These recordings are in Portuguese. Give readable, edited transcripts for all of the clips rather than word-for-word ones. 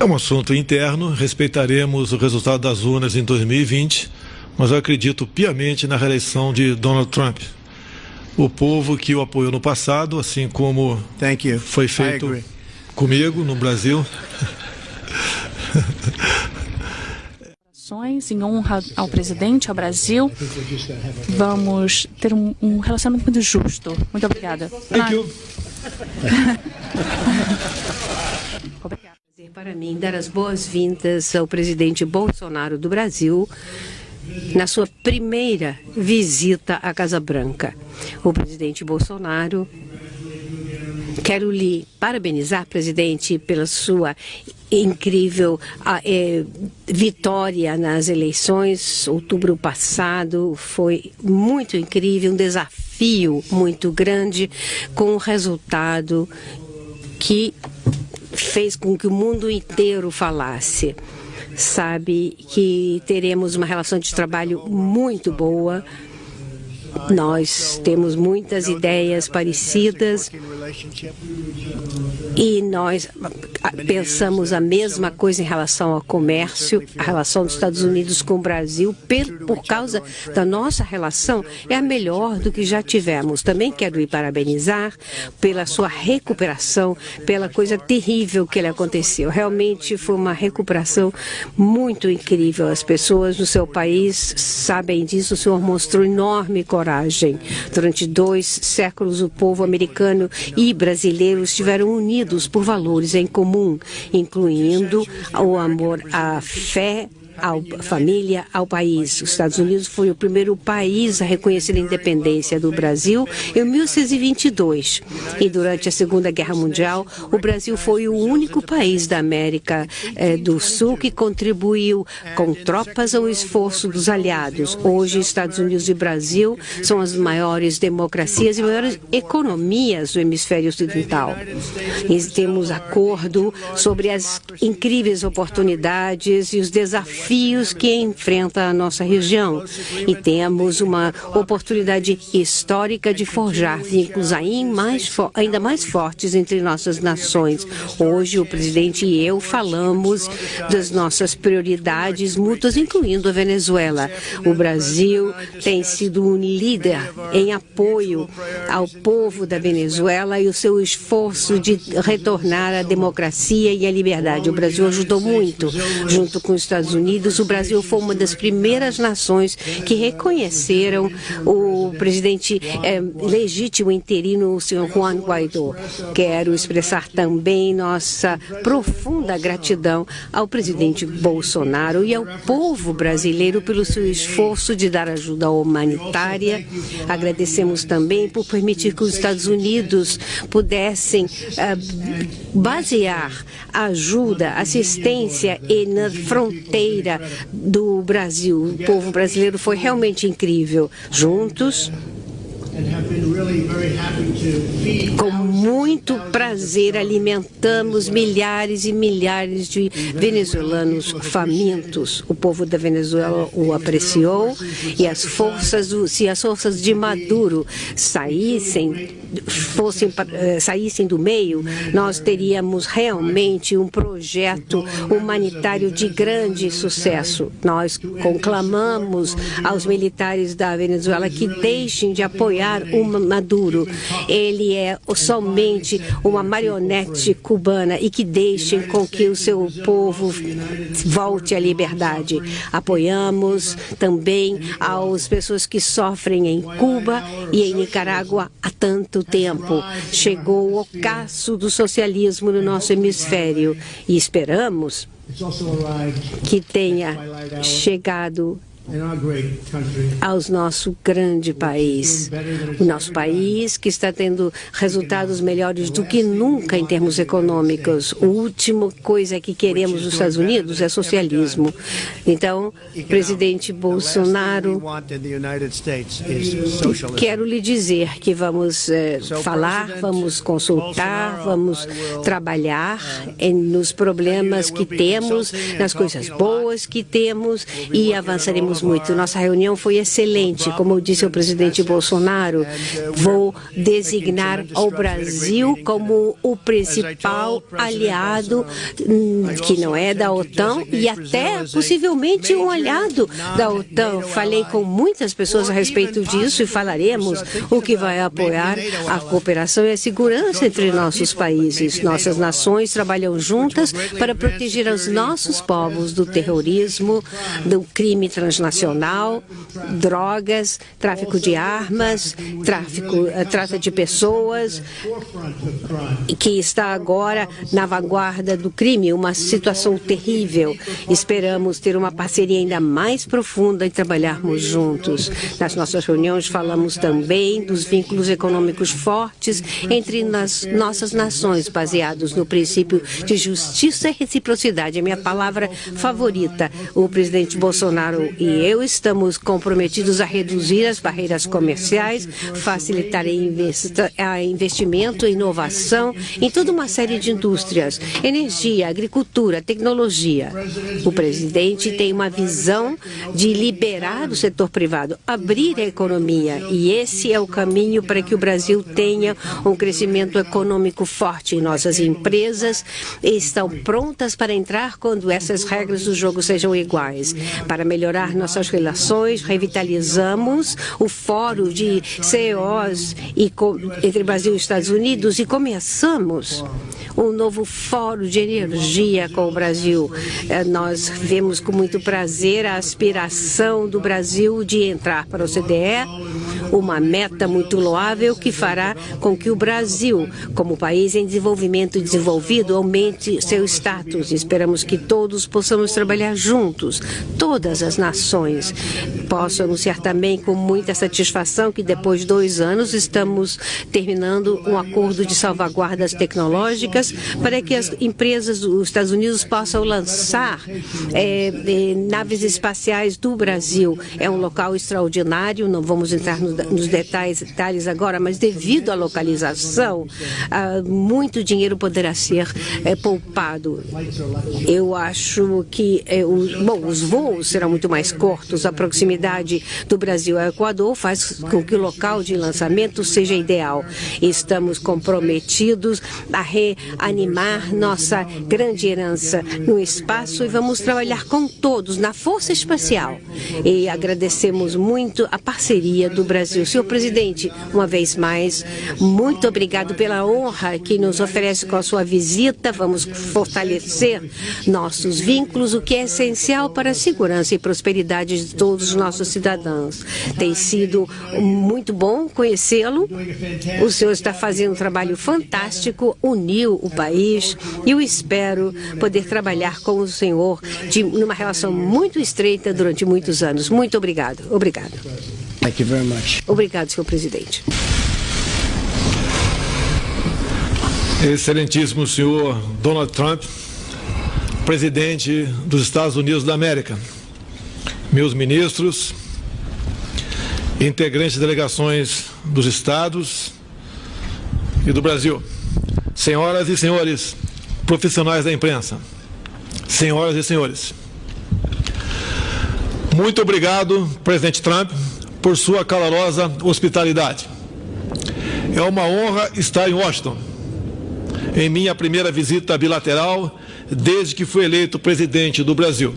É um assunto interno, respeitaremos o resultado das urnas em 2020, mas eu acredito piamente na reeleição de Donald Trump. O povo que o apoiou no passado, assim como foi feito comigo no Brasil. Em honra ao presidente, ao Brasil, vamos ter um relacionamento justo. Muito obrigada. Thank you. Obrigada. Para mim, dar as boas-vindas ao presidente Bolsonaro do Brasil na sua primeira visita à Casa Branca. O presidente Bolsonaro, quero lhe parabenizar, presidente, pela sua incrível vitória nas eleições. Outubro passado foi muito incrível, um desafio muito grande, com um resultado que fez com que o mundo inteiro falasse. Sabe que teremos uma relação de trabalho muito boa. Nós temos muitas ideias parecidas e nós pensamos a mesma coisa em relação ao comércio. A relação dos Estados Unidos com o Brasil, por causa da nossa relação, é a melhor do que já tivemos. Também quero lhe parabenizar pela sua recuperação, pela coisa terrível que lhe aconteceu. Realmente foi uma recuperação muito incrível. As pessoas no seu país sabem disso. O senhor mostrou enorme coragem. Durante 2 séculos, o povo americano e brasileiro estiveram unidos por valores em comum, incluindo o amor à fé, à família, ao país. Os Estados Unidos foi o primeiro país a reconhecer a independência do Brasil em 1622. E durante a Segunda Guerra Mundial, o Brasil foi o único país da América do Sul que contribuiu com tropas ao esforço dos aliados. Hoje, Estados Unidos e Brasil são as maiores democracias e maiores economias do hemisfério ocidental. E temos acordo sobre as incríveis oportunidades e os desafios que enfrenta a nossa região. E temos uma oportunidade histórica de forjar vínculos ainda mais fortes entre nossas nações. Hoje, o presidente e eu falamos das nossas prioridades mútuas, incluindo a Venezuela. O Brasil tem sido um líder em apoio ao povo da Venezuela e o seu esforço de retornar à democracia e à liberdade. O Brasil ajudou muito, junto com os Estados Unidos. O Brasil foi uma das primeiras nações que reconheceram o presidente legítimo interino, o senhor Juan Guaidó. Quero expressar também nossa profunda gratidão ao presidente Bolsonaro e ao povo brasileiro pelo seu esforço de dar ajuda humanitária. Agradecemos também por permitir que os Estados Unidos pudessem basear ajuda, assistência na fronteira do Brasil. O povo brasileiro foi realmente incrível. Juntos, com muito prazer, alimentamos milhares e milhares de venezuelanos famintos. O povo da Venezuela o apreciou e se as forças de Maduro saíssem do meio, nós teríamos realmente um projeto humanitário de grande sucesso. Nós conclamamos aos militares da Venezuela que deixem de apoiar o Maduro. Ele é somente uma marionete cubana e que deixem com que o seu povo volte à liberdade. Apoiamos também as pessoas que sofrem em Cuba e em Nicarágua há tanto tempo. Chegou o ocaso do socialismo no nosso hemisfério e esperamos que tenha chegado ao nosso grande país. O nosso país que está tendo resultados melhores do que nunca em termos econômicos. A última coisa que queremos nos Estados Unidos é socialismo. Então, presidente Bolsonaro, quero lhe dizer que vamos falar, vamos consultar, vamos trabalhar nos problemas que temos, nas coisas boas que temos e avançaremos Aprendemos muito. Nossa reunião foi excelente. Como disse o presidente Bolsonaro, vou designar o Brasil como o principal aliado, que não é da OTAN, e até possivelmente um aliado da OTAN. Falei com muitas pessoas a respeito disso e falaremos o que vai apoiar a cooperação e a segurança entre nossos países. Nossas nações trabalham juntas para proteger os nossos povos do terrorismo, do crime transnacional, drogas, tráfico de armas, trata de pessoas, que está agora na vanguarda do crime, uma situação terrível. Esperamos ter uma parceria ainda mais profunda e trabalharmos juntos. Nas nossas reuniões falamos também dos vínculos econômicos fortes entre nossas nações, baseados no princípio de justiça e reciprocidade. É minha palavra favorita. O presidente Bolsonaro e eu estamos comprometidos a reduzir as barreiras comerciais, facilitar investimento e inovação em toda uma série de indústrias, energia, agricultura, tecnologia. O presidente tem uma visão de liberar o setor privado, abrir a economia, e esse é o caminho para que o Brasil tenha um crescimento econômico forte. Nossas empresas estão prontas para entrar quando essas regras do jogo sejam iguais. Para melhorar nossas relações, revitalizamos o Fórum de CEOs entre Brasil e Estados Unidos e começamos um novo Fórum de Energia com o Brasil. Nós vemos com muito prazer a aspiração do Brasil de entrar para o OCDE, uma meta muito loável que fará com que o Brasil, como país em desenvolvimento e desenvolvido, aumente seu status. Esperamos que todos possamos trabalhar juntos, todas as nações. Posso anunciar também com muita satisfação que depois de 2 anos estamos terminando um acordo de salvaguardas tecnológicas para que as empresas dos Estados Unidos possam lançar naves espaciais do Brasil. É um local extraordinário, não vamos entrar nos detalhes agora, mas devido à localização, muito dinheiro poderá ser poupado. Eu acho que os voos serão muito mais curtos. A proximidade do Brasil ao Equador faz com que o local de lançamento seja ideal. Estamos comprometidos a reanimar nossa grande herança no espaço e vamos trabalhar com todos na Força Espacial. E agradecemos muito a parceria do Brasil. Senhor presidente, uma vez mais, muito obrigado pela honra que nos oferece com a sua visita. Vamos fortalecer nossos vínculos, o que é essencial para a segurança e prosperidade de todos os nossos cidadãos. Tem sido muito bom conhecê-lo. O senhor está fazendo um trabalho fantástico, uniu o país e eu espero poder trabalhar com o senhor numa relação muito estreita durante muitos anos. Muito obrigado. Obrigado. Thank you very much. Obrigado, senhor presidente. Excelentíssimo senhor Donald Trump, presidente dos Estados Unidos da América, meus ministros, integrantes de delegações dos estados e do Brasil, senhoras e senhores profissionais da imprensa, senhoras e senhores, muito obrigado, presidente Trump, por sua calorosa hospitalidade. É uma honra estar em Washington, em minha primeira visita bilateral desde que fui eleito presidente do Brasil.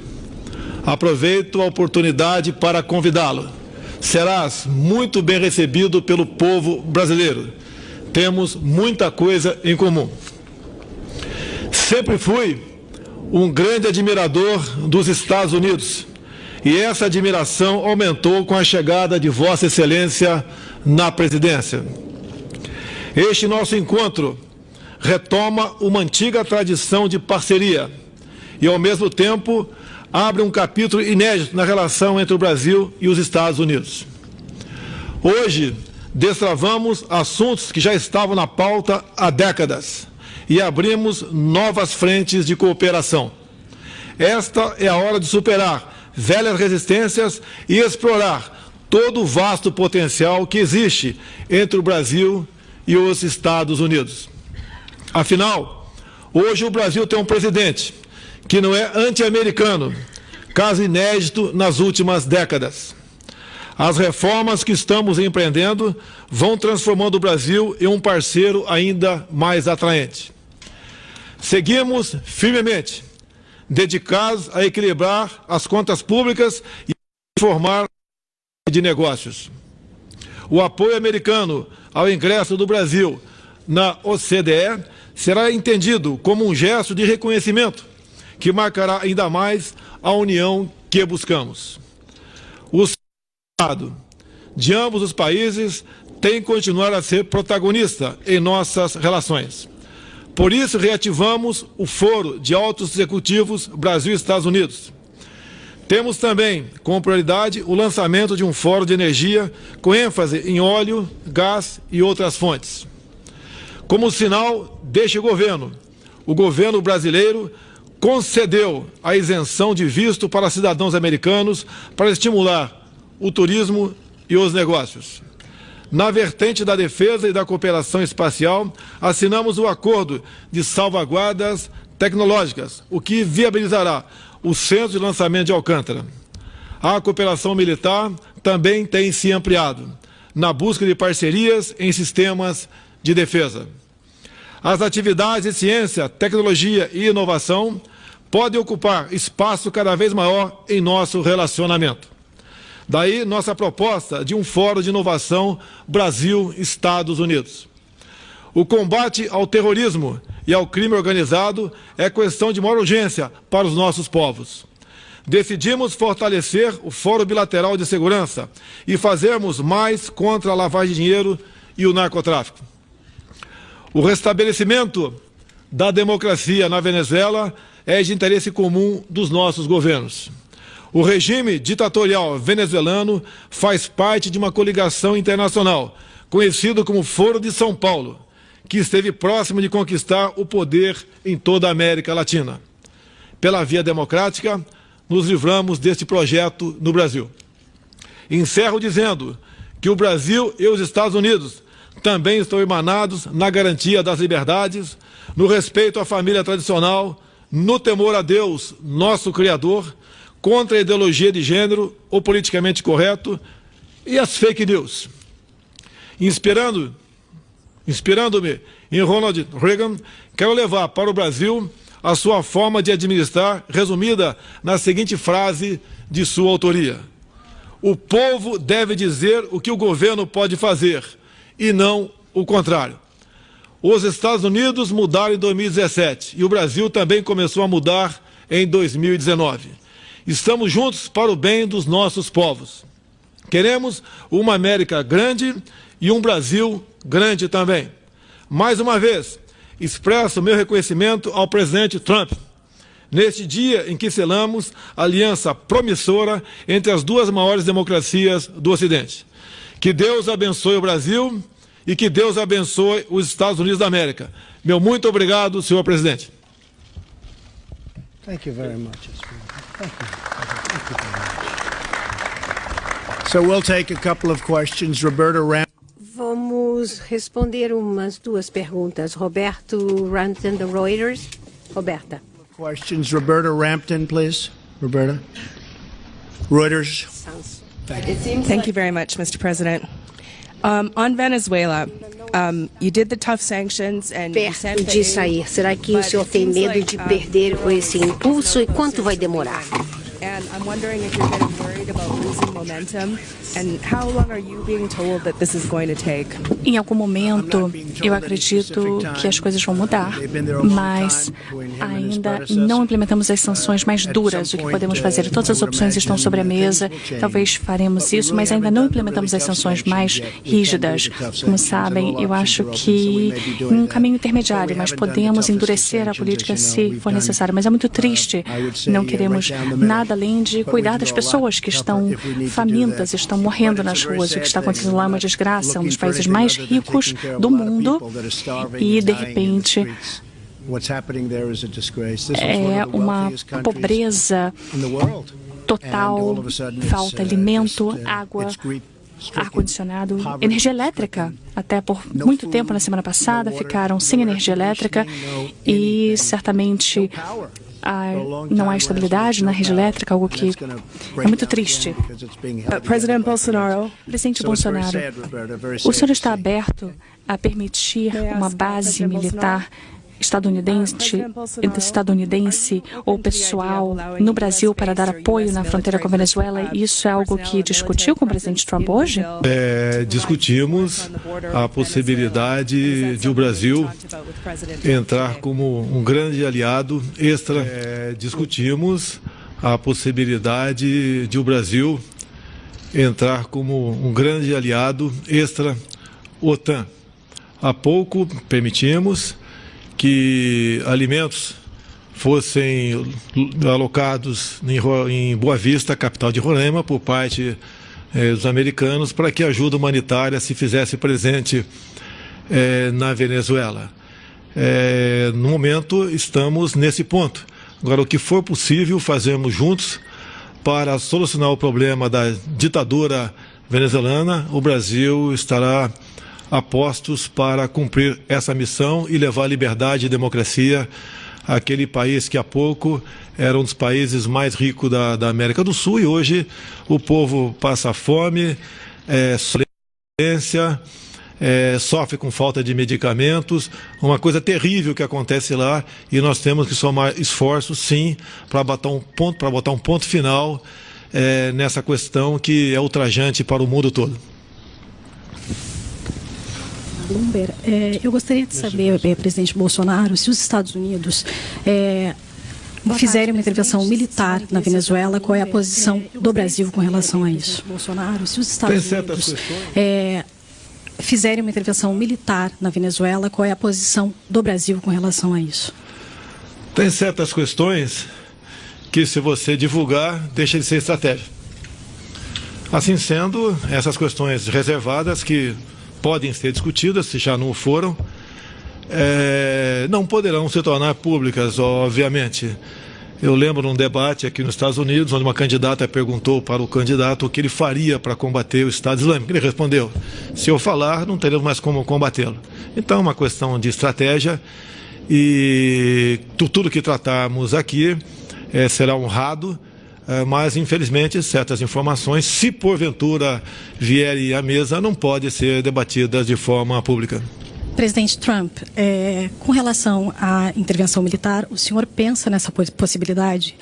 Aproveito a oportunidade para convidá-lo. Serás muito bem recebido pelo povo brasileiro. Temos muita coisa em comum. Sempre fui um grande admirador dos Estados Unidos e essa admiração aumentou com a chegada de Vossa Excelência na presidência. Este nosso encontro retoma uma antiga tradição de parceria e, ao mesmo tempo, abre um capítulo inédito na relação entre o Brasil e os Estados Unidos. Hoje, destravamos assuntos que já estavam na pauta há décadas e abrimos novas frentes de cooperação. Esta é a hora de superar velhas resistências e explorar todo o vasto potencial que existe entre o Brasil e os Estados Unidos. Afinal, hoje o Brasil tem um presidente que não é anti-americano, caso inédito nas últimas décadas. As reformas que estamos empreendendo vão transformando o Brasil em um parceiro ainda mais atraente. Seguimos firmemente dedicados a equilibrar as contas públicas e formar de negócios. O apoio americano ao ingresso do Brasil na OCDE será entendido como um gesto de reconhecimento que marcará ainda mais a união que buscamos. O Estado de ambos os países tem que continuar a ser protagonista em nossas relações. Por isso, reativamos o Foro de Altos Executivos Brasil e Estados Unidos. Temos também, como prioridade, o lançamento de um fórum de energia com ênfase em óleo, gás e outras fontes. Como sinal deste governo, o governo brasileiro concedeu a isenção de visto para cidadãos americanos para estimular o turismo e os negócios. Na vertente da defesa e da cooperação espacial, assinamos o acordo de salvaguardas tecnológicas, o que viabilizará o Centro de Lançamento de Alcântara. A cooperação militar também tem se ampliado, na busca de parcerias em sistemas de defesa. As atividades de ciência, tecnologia e inovação podem ocupar espaço cada vez maior em nosso relacionamento. Daí nossa proposta de um Fórum de Inovação Brasil-Estados Unidos. O combate ao terrorismo e ao crime organizado é questão de maior urgência para os nossos povos. Decidimos fortalecer o Fórum Bilateral de Segurança e fazermos mais contra a lavagem de dinheiro e o narcotráfico. O restabelecimento da democracia na Venezuela é de interesse comum dos nossos governos. O regime ditatorial venezuelano faz parte de uma coligação internacional, conhecido como Foro de São Paulo, que esteve próximo de conquistar o poder em toda a América Latina. Pela via democrática, nos livramos deste projeto no Brasil. Encerro dizendo que o Brasil e os Estados Unidos também estão emanados na garantia das liberdades, no respeito à família tradicional, no temor a Deus, nosso Criador, contra a ideologia de gênero, o politicamente correto e as fake news. Inspirando-me em Ronald Reagan, quero levar para o Brasil a sua forma de administrar, resumida na seguinte frase de sua autoria: o povo deve dizer o que o governo pode fazer, e não o contrário. Os Estados Unidos mudaram em 2017 e o Brasil também começou a mudar em 2019. Estamos juntos para o bem dos nossos povos. Queremos uma América grande e um Brasil grande também. Mais uma vez, expresso meu reconhecimento ao presidente Trump, neste dia em que selamos a aliança promissora entre as duas maiores democracias do Ocidente. Que Deus abençoe o Brasil e que Deus abençoe os Estados Unidos da América. Meu muito obrigado, senhor presidente. Thank you very much. Thank you. Thank you very much. So we'll take a couple of questions. Roberta Rampton. Vamos responder umas duas perguntas. Roberto Rampton, da Reuters. Roberta. Questions. Roberta Rampton, please. Roberta. Reuters. Thank you very much, Mr. President. On Venezuela, you did the tough sanctions and Perto de sair, será que o senhor tem medo de perder com esse impulso e quanto vai demorar? And I'm wondering if you're getting worried about losing momentum, and how long are you being told that this is going to take? Em algum momento, eu acredito que as coisas vão mudar, mas ainda não implementamos as sanções mais duras. O que podemos fazer? Todas as opções estão sobre a mesa, talvez faremos isso, mas ainda não implementamos as sanções mais rígidas. Como sabem, eu acho que um caminho intermediário, mas podemos endurecer a política se for necessário. Mas é muito triste, não queremos nada além de cuidar das pessoas que estão famintas, estão morrendo nas ruas. O que está acontecendo lá é uma desgraça, um dos países mais ricos do mundo, e de repente é uma pobreza total, falta alimento, água, ar-condicionado, energia elétrica. Até por muito tempo na semana passada ficaram sem energia elétrica e certamente não há estabilidade na rede elétrica, algo que é muito triste. President Bolsonaro, Presidente Bolsonaro, o senhor está aberto a permitir uma base militar estadunidense ou pessoal no Brasil para dar apoio na fronteira com a Venezuela? Isso é algo que discutiu com o presidente Trump hoje? Discutimos a possibilidade de o Brasil entrar como um grande aliado discutimos a possibilidade de o Brasil entrar como um grande aliado extra-OTAN. Há pouco permitimos que alimentos fossem alocados em Boa Vista, capital de Roraima, por parte dos americanos, para que a ajuda humanitária se fizesse presente na Venezuela. No momento, estamos nesse ponto. Agora, o que for possível, fazemos juntos para solucionar o problema da ditadura venezuelana. O Brasil estará a postos para cumprir essa missão e levar liberdade e democracia àquele país que há pouco era um dos países mais ricos da América do Sul, e hoje o povo passa fome, violência, sofre com falta de medicamentos, uma coisa terrível que acontece lá, e nós temos que somar esforços, sim, para botar um ponto final nessa questão que é ultrajante para o mundo todo. Bloomberg, eu gostaria de saber, presidente Bolsonaro, se os Estados Unidos fizerem uma intervenção militar na Venezuela, qual é a posição do Brasil com relação a isso? Bolsonaro, se os Estados Unidos fizerem uma intervenção militar na Venezuela, qual é a posição do Brasil com relação a isso? Tem certas questões que, se você divulgar, deixa de ser estratégia. Assim sendo, essas questões reservadas que podem ser discutidas, se já não foram, não poderão se tornar públicas, obviamente. Eu lembro num debate aqui nos Estados Unidos, onde uma candidata perguntou para o candidato o que ele faria para combater o Estado Islâmico. Ele respondeu: se eu falar, não teremos mais como combatê-lo. Então, é uma questão de estratégia, e tudo que tratarmos aqui será honrado. Mas, infelizmente, certas informações, se porventura vierem à mesa, não podem ser debatidas de forma pública. Presidente Trump, com relação à intervenção militar, o senhor pensa nessa possibilidade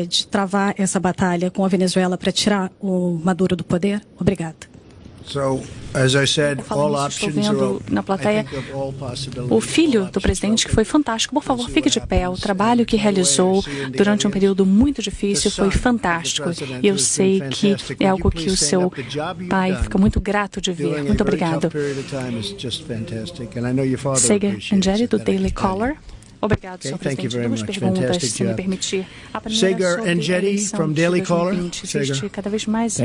de travar essa batalha com a Venezuela para tirar o Maduro do poder? Obrigada. Estou vendo na plateia o filho do presidente, que foi fantástico. Por favor, fique de pé. O trabalho que realizou durante um período muito difícil foi fantástico. E eu sei que é algo que o seu pai fica muito grato de ver. Muito obrigado. Sagar Enjeti, do Daily Caller. Obrigado, senhor presidente. Duas perguntas, se me permitir. A primeira sobre a eleição de 2020. Existe cada vez mais.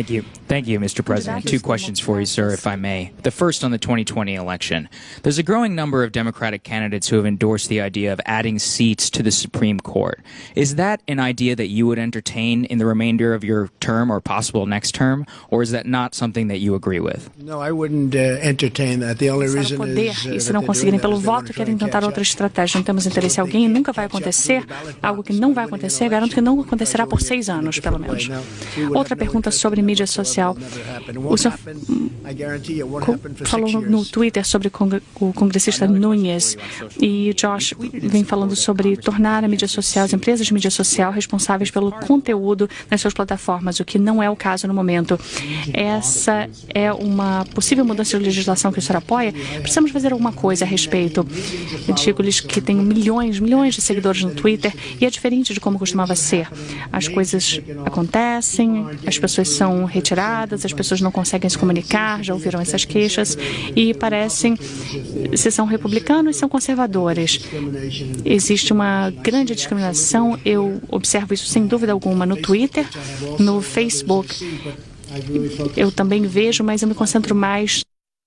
Thank you, Mr. President. Two questions for you, sir, if I may. The first on the 2020 election. There's a growing number of Democratic candidates who have endorsed the idea of adding seats to the Supreme Court. Is that an idea that you would entertain in the remainder of your term or possible next term, or is that not something that you agree with? No, I wouldn't entertain that. The only reason is e se não conseguirem pelo voto, querem tentar outra estratégia. Não temos interesse alguém, nunca vai acontecer. Algo que não vai acontecer, garanto que não acontecerá por 6 anos, pelo menos. Outra pergunta sobre mídia social. O senhor falou no Twitter sobre o congressista Nunes, e Josh vem falando sobre tornar a mídia social, as empresas de mídia social, responsáveis pelo conteúdo nas suas plataformas, o que não é o caso no momento. Essa é uma possível mudança de legislação que o senhor apoia? Precisamos fazer alguma coisa a respeito. Eu digo-lhes que tenho milhões de seguidores no Twitter, e é diferente de como costumava ser. As coisas acontecem, as pessoas são retiradas, as pessoas não conseguem se comunicar, já ouviram essas queixas, e parecem, se são republicanos, são conservadores. Existe uma grande discriminação, eu observo isso sem dúvida alguma no Twitter, no Facebook. Eu também vejo, mas eu me concentro mais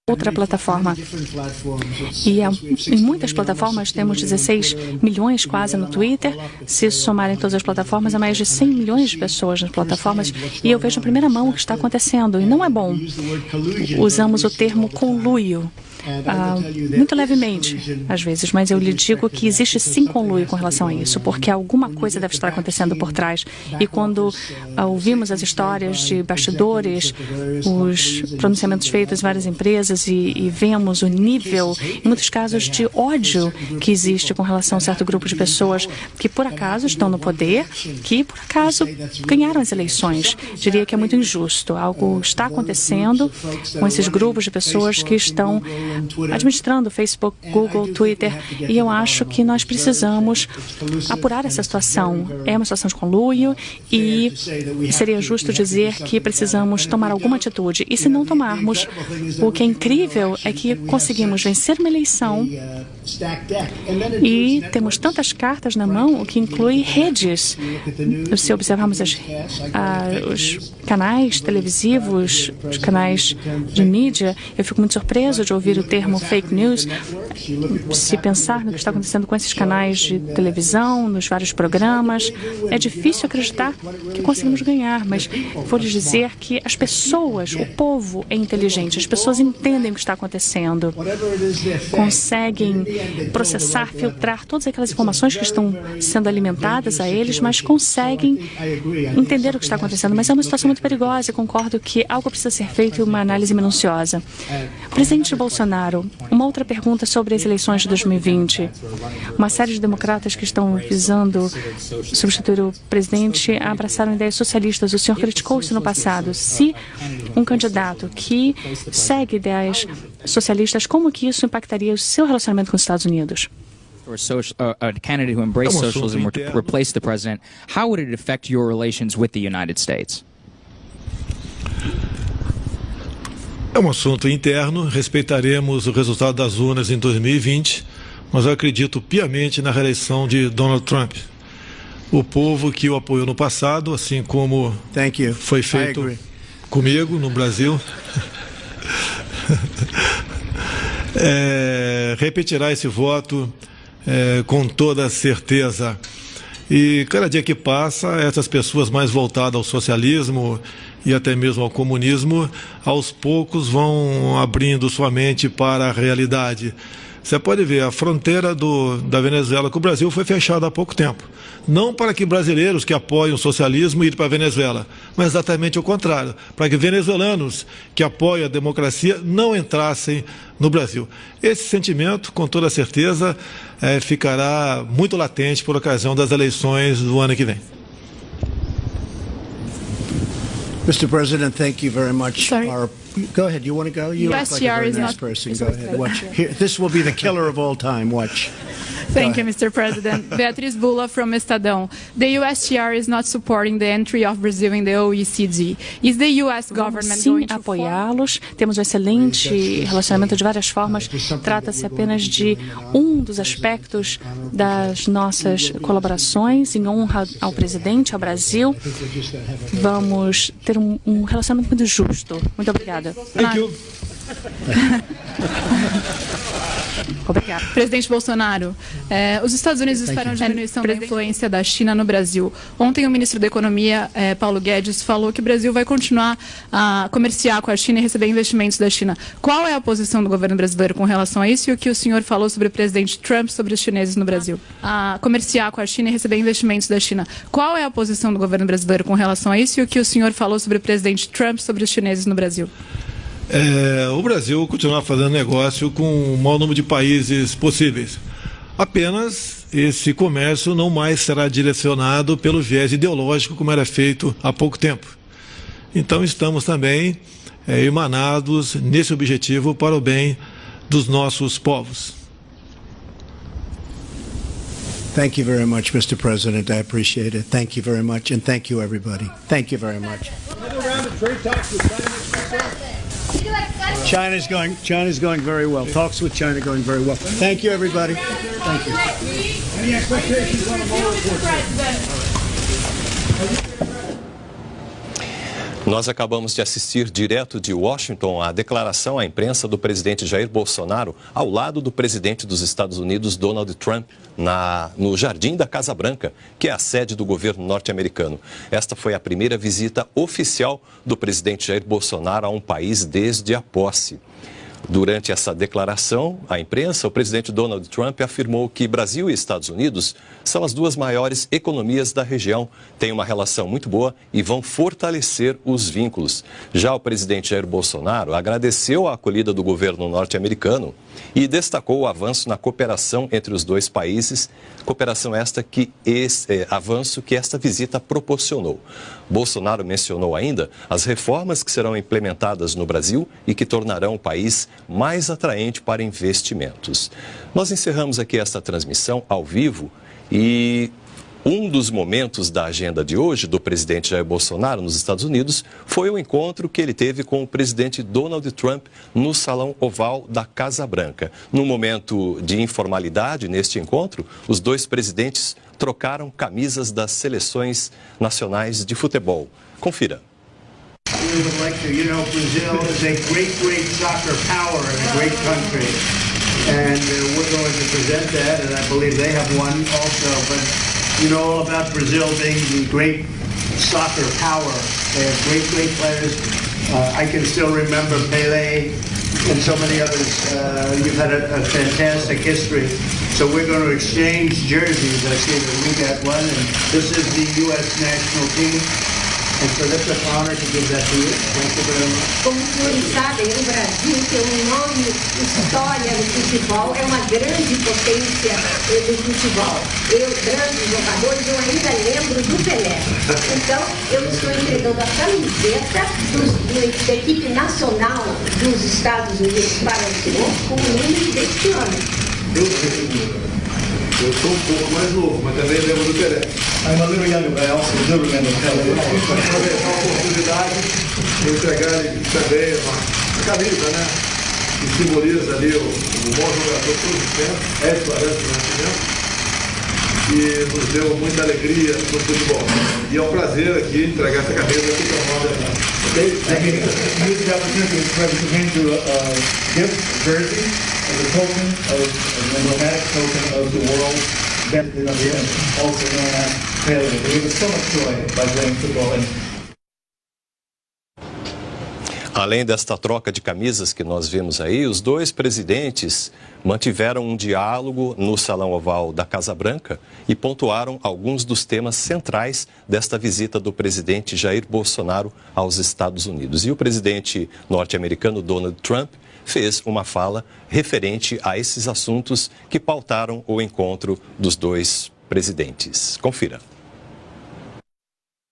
outra plataforma. E em muitas plataformas temos 16 milhões quase no Twitter. Se somarem todas as plataformas, há mais de 100 milhões de pessoas nas plataformas. E eu vejo em primeira mão o que está acontecendo. E não é bom. Usamos o termo conluio. muito levemente, às vezes, mas eu lhe digo que existe sim conluio com relação a isso, porque alguma coisa deve estar acontecendo por trás. E quando ouvimos as histórias de bastidores, os pronunciamentos feitos em várias empresas e vemos o nível, em muitos casos, de ódio que existe com relação a um certo grupo de pessoas que, por acaso, estão no poder, que, por acaso, ganharam as eleições. Diria que é muito injusto. Algo está acontecendo com esses grupos de pessoas que estão administrando Facebook, Google, Twitter, e eu acho que nós precisamos apurar essa situação. É uma situação de conluio e seria justo dizer que precisamos tomar alguma atitude. E se não tomarmos, o que é incrível é que conseguimos vencer uma eleição e temos tantas cartas na mão, o que inclui redes. Se observarmos os canais televisivos, os canais de mídia, eu fico muito surpreso de ouvir o termo fake news. Se pensar no que está acontecendo com esses canais de televisão, nos vários programas, é difícil acreditar que conseguimos ganhar, mas vou lhes dizer que as pessoas, o povo é inteligente, as pessoas entendem o que está acontecendo, conseguem processar, filtrar todas aquelas informações que estão sendo alimentadas a eles, mas conseguem entender o que está acontecendo. Mas é uma situação muito perigosa e concordo que algo precisa ser feito e uma análise minuciosa. Presidente Bolsonaro, uma outra pergunta sobre as eleições de 2020. Uma série de democratas que estão visando substituir o presidente abraçaram ideias socialistas. O senhor criticou isso no passado. Se um candidato que segue ideias socialistas, como que isso impactaria o seu relacionamento com os Estados Unidos? A candidate who embraced socialism were to replace the president, how would it affect your relations with the United States? É um assunto interno, respeitaremos o resultado das urnas em 2020, mas eu acredito piamente na reeleição de Donald Trump. O povo que o apoiou no passado, assim como foi feito comigo no Brasil, repetirá esse voto com toda certeza. E cada dia que passa, essas pessoas mais voltadas ao socialismo e até mesmo ao comunismo, aos poucos vão abrindo sua mente para a realidade. Você pode ver, a fronteira da Venezuela com o Brasil foi fechada há pouco tempo. Não para que brasileiros que apoiam o socialismo irem para a Venezuela, mas exatamente o contrário, para que venezuelanos que apoiam a democracia não entrassem no Brasil. Esse sentimento, com toda certeza, ficará muito latente por ocasião das eleições do ano que vem. Mr. President, thank you very much. Go ahead. You want to go? You look like a very nice person. Go ahead. Watch. Here, this will be the killer of all time. Watch. Thank you, Mr. President. Beatriz Bula from Estadão. The USTR is not supporting the entry of Brazil in the OECD. Is the US government going to apoiá-los? Temos um excelente relacionamento de várias formas. Trata-se apenas de um dos aspectos das nossas colaborações em honra ao presidente, ao Brasil. Vamos ter um relacionamento muito justo. Muito obrigada. Thank you. Obrigado. Presidente Bolsonaro, os Estados Unidos esperam diminuição da influência da China no Brasil. Ontem o ministro da Economia, Paulo Guedes, falou que o Brasil vai continuar a comerciar com a China e receber investimentos da China. Qual é a posição do governo brasileiro com relação a isso e o que o senhor falou sobre o presidente Trump sobre os chineses no Brasil? A comerciar com a China e receber investimentos da China. Qual é a posição do governo brasileiro com relação a isso e o que o senhor falou sobre o presidente Trump sobre os chineses no Brasil? O Brasil continuar fazendo negócio com o maior número de países possíveis. Apenas esse comércio não mais será direcionado pelo viés ideológico como era feito há pouco tempo. Então estamos também emanados nesse objetivo para o bem dos nossos povos. Thank you very much, Mr. President. I appreciate it. Thank you very much, and thank you, everybody. Thank you very much. China's going very well. Talks with China going very well. Thank you, everybody. Thank you. Any expectations on the Mueller report? Nós acabamos de assistir direto de Washington à declaração à imprensa do presidente Jair Bolsonaro ao lado do presidente dos Estados Unidos, Donald Trump, no Jardim da Casa Branca, que é a sede do governo norte-americano. Esta foi a primeira visita oficial do presidente Jair Bolsonaro a um país desde a posse. Durante essa declaração à imprensa, o presidente Donald Trump afirmou que Brasil e Estados Unidos são as duas maiores economias da região, têm uma relação muito boa e vão fortalecer os vínculos. Já o presidente Jair Bolsonaro agradeceu a acolhida do governo norte-americano e destacou o avanço na cooperação entre os dois países, cooperação avanço que esta visita proporcionou. Bolsonaro mencionou ainda as reformas que serão implementadas no Brasil e que tornarão o país mais atraente para investimentos. Nós encerramos aqui esta transmissão ao vivo e um dos momentos da agenda de hoje do presidente Jair Bolsonaro nos Estados Unidos foi o encontro que ele teve com o presidente Donald Trump no Salão Oval da Casa Branca. Num momento de informalidade neste encontro, os dois presidentes trocaram camisas das seleções nacionais de futebol. Confira. We would like to, Brazil is a great soccer power and a great country. And we're going to present that, and I believe they have one also. But you know all about Brazil being the great soccer power. They have great players. I can still remember Pelé and so many others. You've had a fantastic history. So we're going to exchange jerseys. I see that we got one, and this is the U.S. national team. And so that's an honor to give that to you. Thank you very much. Como os senhores sabem, o Brasil tem um enorme história no futebol, é uma grande potência no futebol. Grandes jogadores, eu ainda lembro do Pelé. Então, eu estou entregando a camiseta da equipe nacional dos Estados Unidos para o senhor com o número deste ano. Eu sou um pouco mais novo, mas também lembro do Pelé. I'm a little younger, but I also do remember Pelé. Aproveitar a oportunidade de entregar também uma camisa, né? Que simboliza ali o bom jogador todo o tempo, Edson Arantes do Nascimento, que nos deu muita alegria no futebol. E é um prazer aqui entregar essa camisa aqui para nós. Use the opportunity to give a jersey as a token, an emblematic token of the world, also known as Pelé. It gave us so much joy by playing football. Além desta troca de camisas que nós vimos aí, os dois presidentes mantiveram um diálogo no Salão Oval da Casa Branca e pontuaram alguns dos temas centrais desta visita do presidente Jair Bolsonaro aos Estados Unidos. E o presidente norte-americano Donald Trump fez uma fala referente a esses assuntos que pautaram o encontro dos dois presidentes. Confira.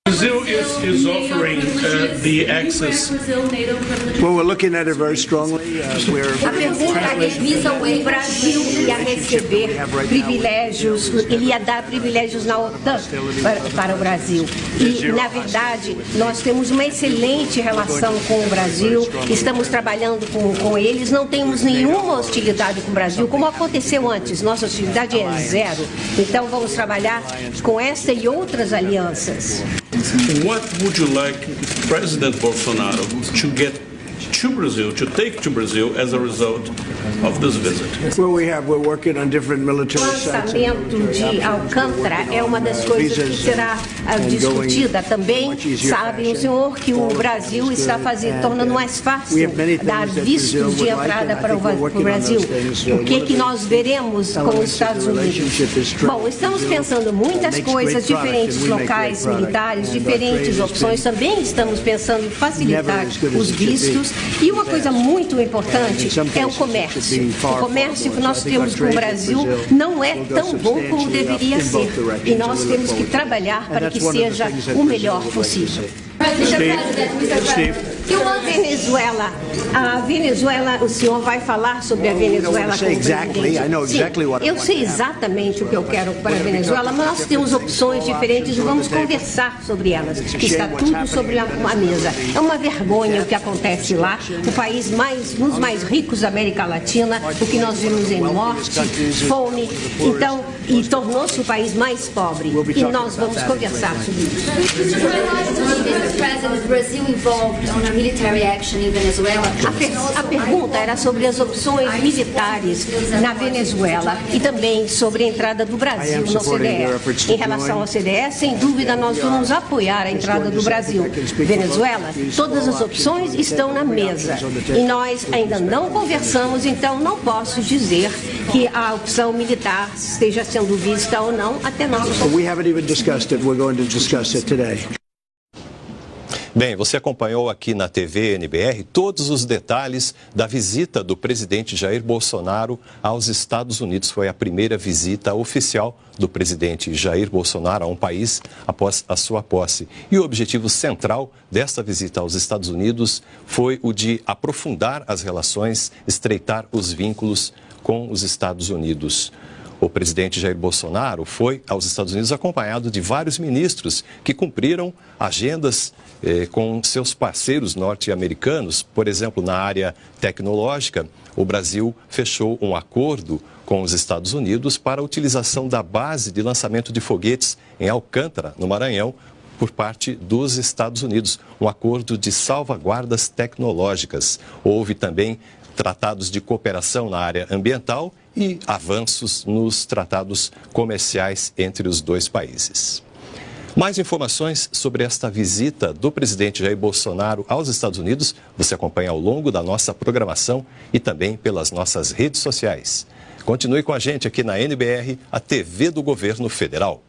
Brazil is offering the access. Well, we're looking at it very strongly. A pergunta visa o Brasil ia receber privilégios, ele ia dar privilégios na OTAN para o Brasil. E, na verdade, nós temos uma excelente relação com o Brasil, estamos trabalhando com eles, não temos nenhuma hostilidade com o Brasil, como aconteceu antes, nossa hostilidade é zero. Então, vamos trabalhar com esta e outras alianças. What would you like President Bolsonaro to get to Brazil, to take to Brazil as a result of this visit? Well, we're working on different military sites. O lançamento de Alcântara é uma das coisas que será discutida também. Sabe o senhor que o Brasil está tornando mais fácil dar vistos de entrada para o Brasil. O que nós veremos com os Estados Unidos? Bom, estamos pensando muitas coisas, diferentes locais militares, diferentes opções. Também estamos pensando em facilitar os vistos. E uma coisa muito importante é o comércio. O comércio que nós temos com o Brasil não é tão bom como deveria ser. E nós temos que trabalhar para que seja o melhor possível. E a Venezuela, o senhor vai falar sobre a Venezuela com o presidente? Sim, eu sei exatamente o que eu quero para a Venezuela, mas nós temos opções diferentes e vamos conversar sobre elas. Está tudo sobre a mesa. É uma vergonha o que acontece lá, o país um dos mais ricos da América Latina, o que nós vimos em morte, fome, então, e tornou-se o país mais pobre. E nós vamos conversar sobre isso. President, Brazil involved on a A pergunta era sobre as opções militares na Venezuela e também sobre a entrada do Brasil no OCDE. Em relação ao OCDE, sem dúvida, nós vamos apoiar a entrada do Brasil. Venezuela, todas as opções estão na mesa e nós ainda não conversamos, então não posso dizer que a opção militar esteja sendo vista ou não até nós. Bem, você acompanhou aqui na TV NBR todos os detalhes da visita do presidente Jair Bolsonaro aos Estados Unidos. Foi a primeira visita oficial do presidente Jair Bolsonaro a um país após a sua posse. E o objetivo central desta visita aos Estados Unidos foi o de aprofundar as relações, estreitar os vínculos com os Estados Unidos. O presidente Jair Bolsonaro foi aos Estados Unidos acompanhado de vários ministros que cumpriram agendas com seus parceiros norte-americanos. Por exemplo, na área tecnológica, o Brasil fechou um acordo com os Estados Unidos para a utilização da base de lançamento de foguetes em Alcântara, no Maranhão, por parte dos Estados Unidos. Um acordo de salvaguardas tecnológicas. Houve também tratados de cooperação na área ambiental e avanços nos tratados comerciais entre os dois países. Mais informações sobre esta visita do presidente Jair Bolsonaro aos Estados Unidos você acompanha ao longo da nossa programação e também pelas nossas redes sociais. Continue com a gente aqui na NBR, a TV do Governo Federal.